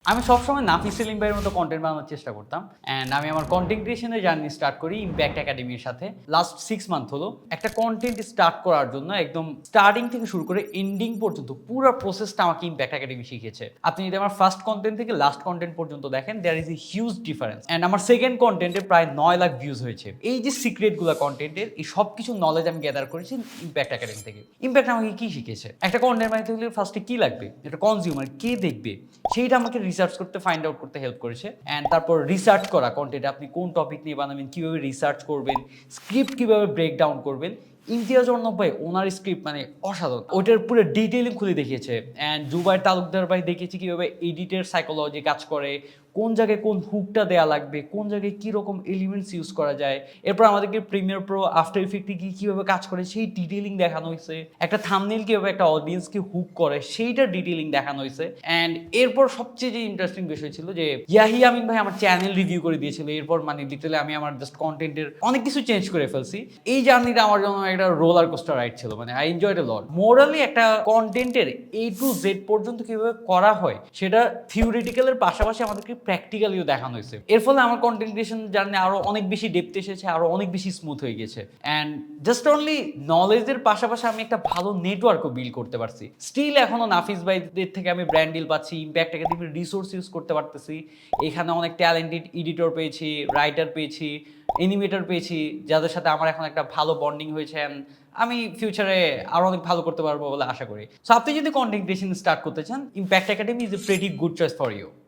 আমি সবসময় নাফিস সেলিম ভাইয়ের মতো কনটেন্ট বানানোর চেষ্টা করতাম। অ্যান্ড আমি আমার কনটেন্ট ক্রিয়েশনের জার্নি স্টার্ট করি ইমপ্যাক্ট একাডেমির সাথে। লাস্ট 6 মান্থ হলো। একটা কনটেন্ট স্টার্ট করার জন্য একদম স্টার্টিং থেকে শুরু করে এন্ডিং পর্যন্ত পুরা প্রসেসটা আমাকে ইমপ্যাক্ট একাডেমি শিখিয়েছে। আপনি যদি আমার ফার্স্ট কনটেন্ট থেকে লাস্ট কনটেন্ট পর্যন্ত দেখেন, there is a huge difference. And আমার সেকেন্ড কনটেন্টে প্রায় 9 লাখ ভিউজ হয়েছে। এই যে সিক্রেটগুলো কনটেন্টের, এই সব কিছু নলেজ আমি গ্যাদার করেছি ইমপ্যাক্ট একাডেমি থেকে। ইমপ্যাক্ট আমাকে কি শিখেছে? একটা কনটেন্ট বানাইতে হলে ফার্স্টে কি লাগবে? একটা কনজিউমার কে দেখবে? সেইটা আমাকে রিসার্চ করতে, ফাইন্ড আউট করতে হেল্প করেছে। অ্যান্ড তারপর রিসার্চ করা কনটেন্ট, আপনি কোন টপিক নিয়ে বানাবেন, কীভাবে রিসার্চ করবেন, স্ক্রিপ্ট কীভাবে ব্রেক ডাউন করবেন। ইমতিয়াজ অর্ণব ভাই ওনার স্ক্রিপ্ট মানে অসাধারণ, ওটার পুরো ডিটেইলিং খুলে দেখিয়েছে। অ্যান্ড জুবাইর তালুকদার ভাই দেখিয়েছে কীভাবে এডিটের সাইকোলজি কাজ করে, কোন জায়গায় কোন হুকটা দেওয়া লাগবে, কোন জায়গায় কীরকম এলিমেন্টস ইউজ করা যায়। এরপর আমাদেরকে প্রিমিয়ার প্রো, আফটার ইফেক্টে গিয়ে কীভাবে কাজ করে সেই ডিটেইলিং দেখানো হয়েছে। একটা থাম্বনেইল কীভাবে একটা অডিয়েন্সকে হুক করে সেইটার ডিটেইলিং দেখানো হয়েছে। অ্যান্ড এরপর সবচেয়ে যে ইন্টারেস্টিং বিষয় ছিল যে ইয়াহিয়া আমিন ভাই আমার চ্যানেল রিভিউ করে দিয়েছিল। এরপর মানে লিটারালি আমি আমার জাস্ট কন্টেন্টের অনেক কিছু চেঞ্জ করে ফেলছি। এই জার্নিটা আমার জন্য একটা রোলার কোস্টার রাইড ছিল, মানে I enjoyed A lot. Morally একটা কন্টেন্টের A to Z পর্যন্ত কিভাবে করা হয় সেটা থিওরিটিক্যালের পাশাপাশি আমাদেরকে প্র্যাকটিক্যালিও দেখানো হয়েছে। এর ফলে আমার কন্টেন্ট ক্রিয়েশন জার্নি আরো অনেক বেশি ডেপথ এসেছে, আরো অনেক বেশি স্মুথ হয়ে গেছে। অ্যান্ড জাস্ট অনলি নলেজের পাশাপাশি আমি একটা ভালো নেটওয়ার্কও বিল্ড করতে পারছি। স্টিল এখনো নাফিস ভাইদের থেকে আমি ব্র্যান্ড ডিল পাচ্ছি, ইমপ্যাক্ট একাডেমির রিসোর্স ইউজ করতে পারতেছি। এখানে অনেক ট্যালেন্টেড এডিটর পেয়েছি, রাইটার পেয়েছি, অ্যানিমেটর পেয়েছি, যাদের সাথে আমার এখন একটা ভালো বন্ডিং হয়েছে। And আমি ফিউচারে আরো অনেক ভালো করতে পারবো বলে আশা করি। সো আপনি যদি কন্টেন্ট ক্রিয়েশন স্টার্ট করতে চান, Impact Academy is a pretty good choice for you.